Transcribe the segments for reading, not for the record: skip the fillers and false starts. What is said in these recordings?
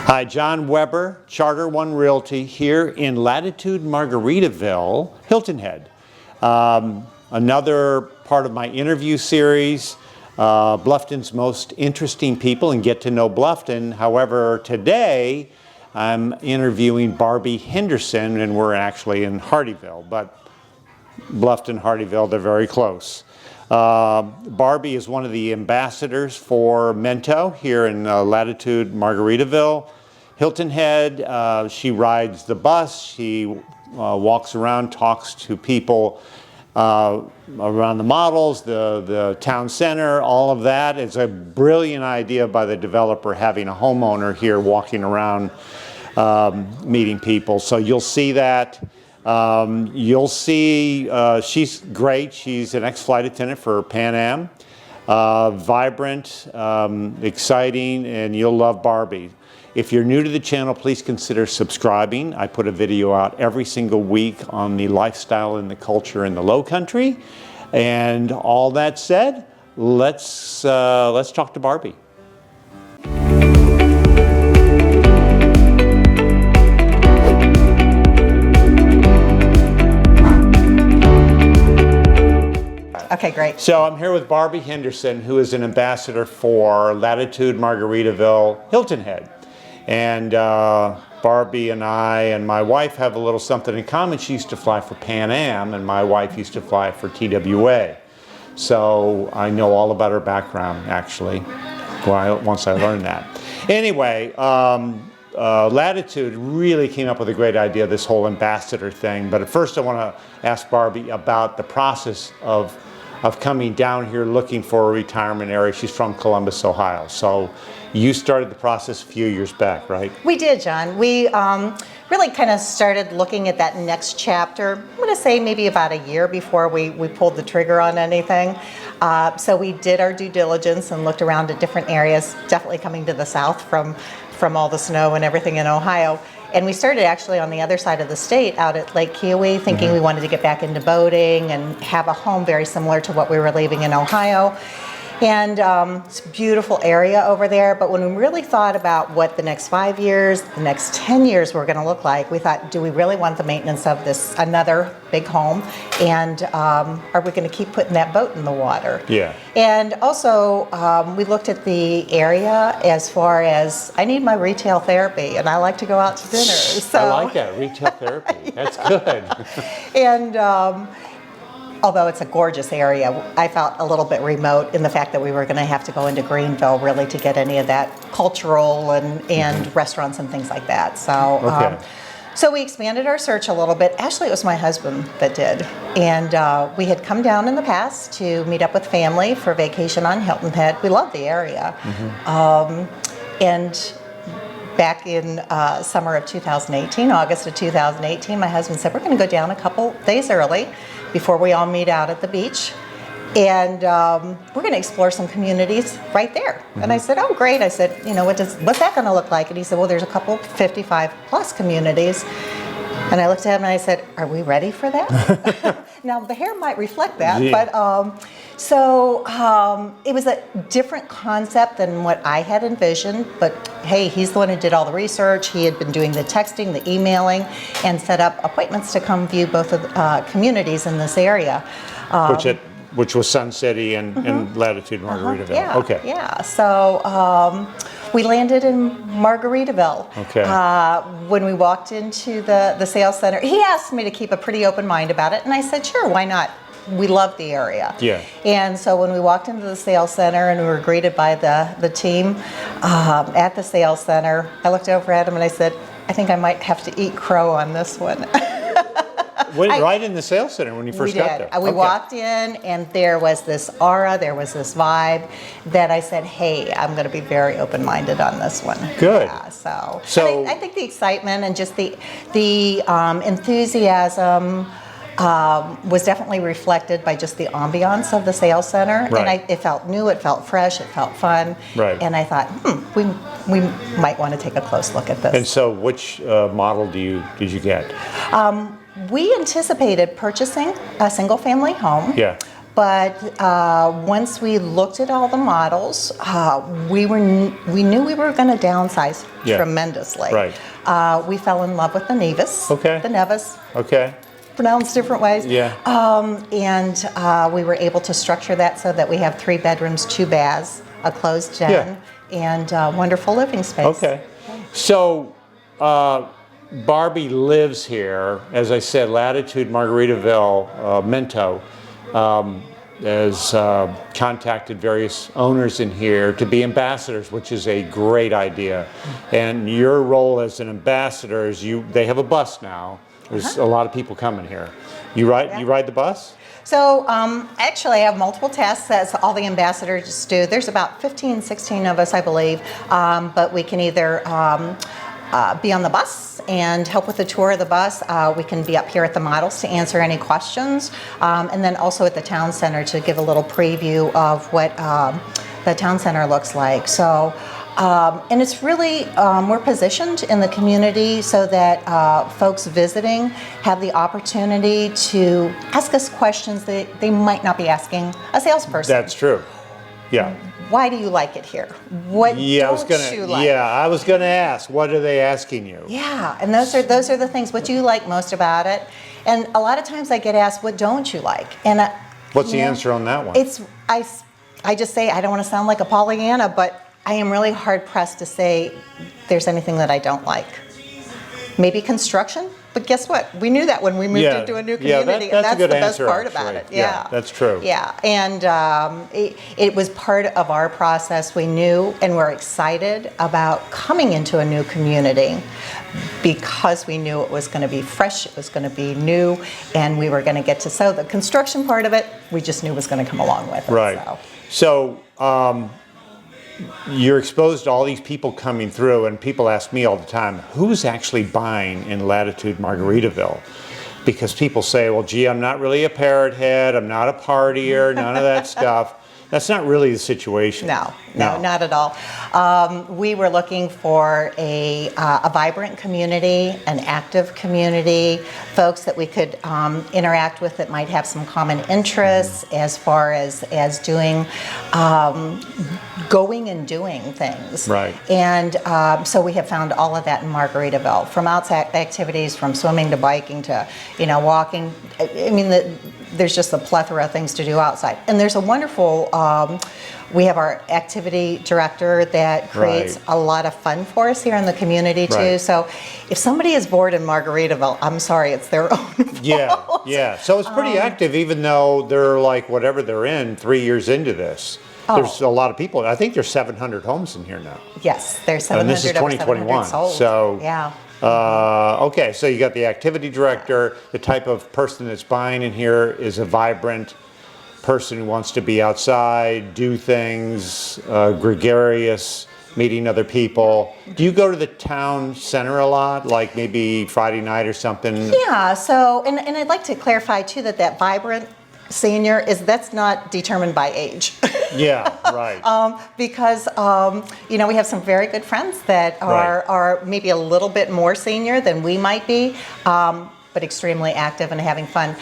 Hi, John Weber, Charter One Realty here in Latitude Margaritaville, Hilton Head. Another part of my interview series, Bluffton's most interesting people and get to know Bluffton. However, today I'm interviewing Barbie Henderson, and we're actually in Hardeeville, but Bluffton, Hardeeville, they're very close. Barbie is one of the ambassadors for Mento here in Latitude Margaritaville, Hilton Head. She rides the bus, she walks around, talks to people around the models, the town center, all of that. It's a brilliant idea by the developer having a homeowner here walking around meeting people. So you'll see that. You'll see she's great. She's an ex-flight attendant for Pan Am. Vibrant, exciting, and you'll love Barbie. If you're new to the channel, please consider subscribing. I put a video out every single week on the lifestyle and the culture in the Low Country. And all that said, let's talk to Barbie. Okay, great. So I'm here with Barbie Henderson, who is an ambassador for Latitude Margaritaville, Hilton Head. And Barbie and I and my wife have a little something in common. She used to fly for Pan Am, and my wife used to fly for TWA. So I know all about her background, actually, once I learned that. Anyway, Latitude really came up with a great idea, this whole ambassador thing. But at first I want to ask Barbie about the process of coming down here looking for a retirement area. She's from Columbus, Ohio. So you started the process a few years back, right? We did, John. We really kind of started looking at that next chapter, I'm going to say maybe about a year before we pulled the trigger on anything. So we did our due diligence and looked around at different areas, definitely coming to the south from all the snow and everything in Ohio. And we started actually on the other side of the state out at Lake Keowee, thinking we wanted to get back into boating and have a home very similar to what we were leaving in Ohio. And it's a beautiful area over there, but when we really thought about what the next 5 years, the next 10 years were going to look like, we thought, do we really want the maintenance of this another big home? And are we going to keep putting that boat in the water? Yeah. And also, we looked at the area as far as, I need my retail therapy, and I like to go out to dinner. So. I like that, retail therapy. Yeah. That's good. And although it's a gorgeous area, I felt a little bit remote in the fact that we were going to have to go into Greenville really to get any of that cultural and restaurants and things like that. So, okay. So we expanded our search a little bit. Actually, it was my husband that did. And we had come down in the past to meet up with family for vacation on Hilton Head. We love the area. And back in summer of 2018, August of 2018, my husband said, we're going to go down a couple days early before we all meet out at the beach. And we're going to explore some communities right there. And I said, oh, great. I said, you know, what's that going to look like? And he said, well, there's a couple 55 plus communities. And I looked at him and I said, are we ready for that? Now, the hair might reflect that, but it was a different concept than what I had envisioned. But hey, he's the one who did all the research. He had been doing the texting, the emailing, and set up appointments to come view both of the communities in this area. Which was Sun City and Latitude Margaritaville. Yeah, okay. Yeah. So we landed in Margaritaville. Okay. When we walked into the sales center, he asked me to keep a pretty open mind about it, and I said, sure, why not? We love the area. Yeah. And so when we walked into the sales center and we were greeted by the team at the sales center, I looked over at him and I said, I think I might have to eat crow on this one. Right in the sales center when you first got there? We walked in and there was this aura, there was this vibe that I said, hey, I'm going to be very open-minded on this one. Good. Yeah, so I think the excitement and just the enthusiasm was definitely reflected by just the ambiance of the sales center. Right. And it felt new, it felt fresh, it felt fun. Right. And I thought, we might want to take a close look at this. And so which model did you get? We anticipated purchasing a single-family home. Yeah. But once we looked at all the models, we knew we were going to downsize Yeah. tremendously. Right. We fell in love with the Nevis. Okay. The Nevis, Okay. pronounced different ways. Yeah. And we were able to structure that so that we have 3 bedrooms, 2 baths, a closed den, and wonderful living space. Okay. So Barbie lives here. As I said, Latitude Margaritaville, Minto, has contacted various owners in here to be ambassadors, which is a great idea. And your role as an ambassador is they have a bus now. There's a lot of people coming here. You ride the bus? So actually, I have multiple tasks as all the ambassadors do. There's about 15, 16 of us, I believe, but we can either be on the bus and help with the tour of the bus. We can be up here at the models to answer any questions, and then also at the town center to give a little preview of what the town center looks like. So. And it's really, we're positioned in the community so that folks visiting have the opportunity to ask us questions that they might not be asking a salesperson. That's true. Yeah. Why do you like it here? What don't you like? Yeah, I was gonna ask. What are they asking you? Yeah, and those are the things. What do you like most about it? And a lot of times I get asked, what don't you like? And What's the answer on that one? I just say, I don't want to sound like a Pollyanna, but I am really hard pressed to say there's anything that I don't like. Maybe construction, but guess what? We knew that when we moved into a new community, that's and a good that's the best answer, part actually. about it. Yeah, that's true. Yeah, and it was part of our process. We knew and were excited about coming into a new community because we knew it was going to be fresh, it was going to be new, and we were going to get to sow the construction part of it. We just knew was going to come along with it. Right. So you're exposed to all these people coming through, and people ask me all the time, who's actually buying in Latitude Margaritaville? Because people say, well, gee, I'm not really a parrot head, I'm not a partier, none of that stuff. That's not really the situation. No, not at all. We were looking for a vibrant community, an active community, folks that we could interact with that might have some common interests as far as doing, going and doing things. Right. And so we have found all of that in Margaritaville, from outside activities, from swimming to biking to, walking. I mean, there's just a plethora of things to do outside. And there's a wonderful, we have our activity director that creates a lot of fun for us here in the community too. Right. So if somebody is bored in Margaritaville, I'm sorry, it's their own fault. Yeah. So it's pretty active, even though they're like whatever they're in 3 years into this. There's a lot of people. I think there's 700 homes in here now. Yes, there's 700 And this is over 2021. 700 sold. So yeah. Okay, so you got the activity director. The type of person that's buying in here is a vibrant person who wants to be outside, do things, gregarious, meeting other people. Do you go to the town center a lot, like maybe Friday night or something? Yeah, so, and I'd like to clarify too that vibrant senior that's not determined by age. Yeah, right. Because we have some very good friends that are maybe a little bit more senior than we might be, but extremely active and having fun.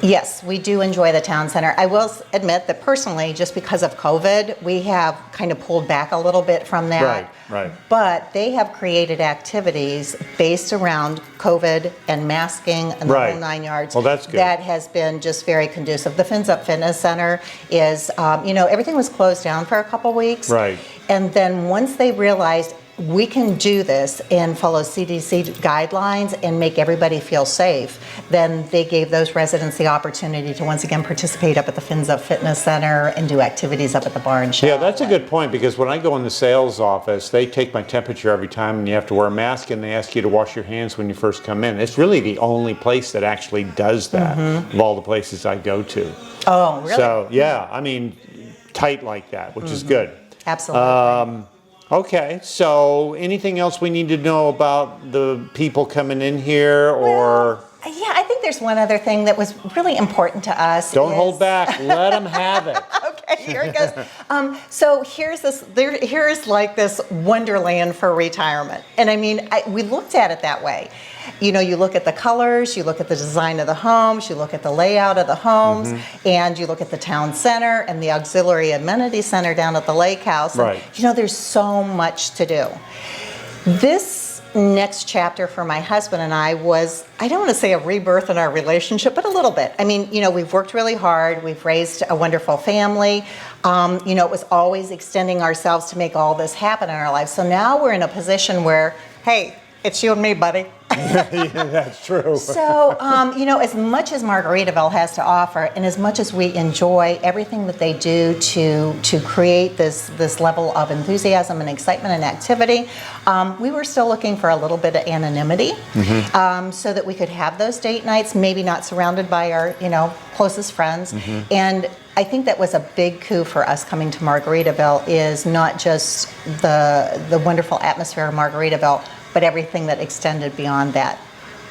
Yes, we do enjoy the town center. I will admit that personally, just because of COVID, we have kind of pulled back a little bit from that. Right. But they have created activities based around COVID and masking and the whole 9 yards. Well, that's good. That has been just very conducive. The Fins Up Fitness Center is, everything was closed down for a couple weeks. Right. And then once they realized we can do this and follow CDC guidelines and make everybody feel safe, then they gave those residents the opportunity to once again participate up at the Fins Up Fitness Center and do activities up at the bar and show. Yeah, that's a good point, because when I go in the sales office, they take my temperature every time, and you have to wear a mask, and they ask you to wash your hands when you first come in. It's really the only place that actually does that of all the places I go to. Oh, really? So, yeah, I mean, tight like that, which is good. Absolutely. Okay, so anything else we need to know about the people coming in here, or? Yeah, I think there's one other thing that was really important to us. Don't hold back, let them have it. Okay. Here it goes. So here's like this wonderland for retirement. And I mean, we looked at it that way. You know, you look at the colors, you look at the design of the homes, you look at the layout of the homes, and you look at the town center and the auxiliary amenity center down at the lake house. And, Right. you know, there's so much to do. This next chapter for my husband and I was, I don't want to say a rebirth in our relationship, but a little bit. I mean, you know, we've worked really hard. We've raised a wonderful family. You know, it was always extending ourselves to make all this happen in our lives. So now we're in a position where, hey, it's you and me, buddy. Yeah, that's true. So, you know, as much as Margaritaville has to offer, and as much as we enjoy everything that they do to create this level of enthusiasm and excitement and activity, we were still looking for a little bit of anonymity, so that we could have those date nights, maybe not surrounded by our, you know, closest friends. And I think that was a big coup for us coming to Margaritaville, is not just the wonderful atmosphere of Margaritaville, but everything that extended beyond that.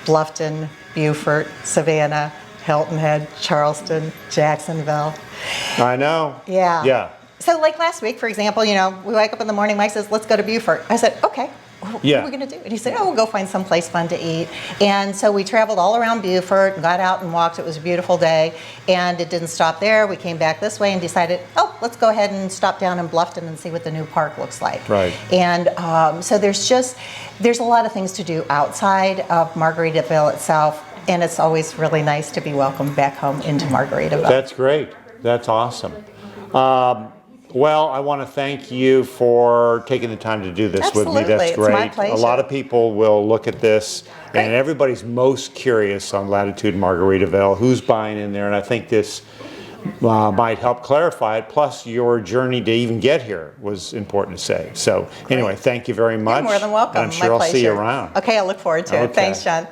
Bluffton, Beaufort, Savannah, Hilton Head, Charleston, Jacksonville. I know. Yeah. Yeah. So like last week, for example, you know, we wake up in the morning, Mike says, let's go to Beaufort. I said, okay. What Yeah. are we going to do? And he said, oh, we'll go find someplace fun to eat. And so we traveled all around Beaufort and got out and walked. It was a beautiful day. And it didn't stop there. We came back this way and decided, oh, let's go ahead and stop down in Bluffton and see what the new park looks like. Right. And so there's a lot of things to do outside of Margaritaville itself. And it's always really nice to be welcomed back home into Margaritaville. That's great. That's awesome. Well, I want to thank you for taking the time to do this with me. Absolutely. That's It's great. my pleasure. A lot of people will look at this, Great. and everybody's most curious on Latitude Margaritaville, who's buying in there, and I think this might help clarify it. Plus, your journey to even get here was important to say. So, anyway, thank you very much. You're more than welcome. And I'm sure My I'll see you pleasure. around. Okay, I look forward to it. Okay. Thanks, John.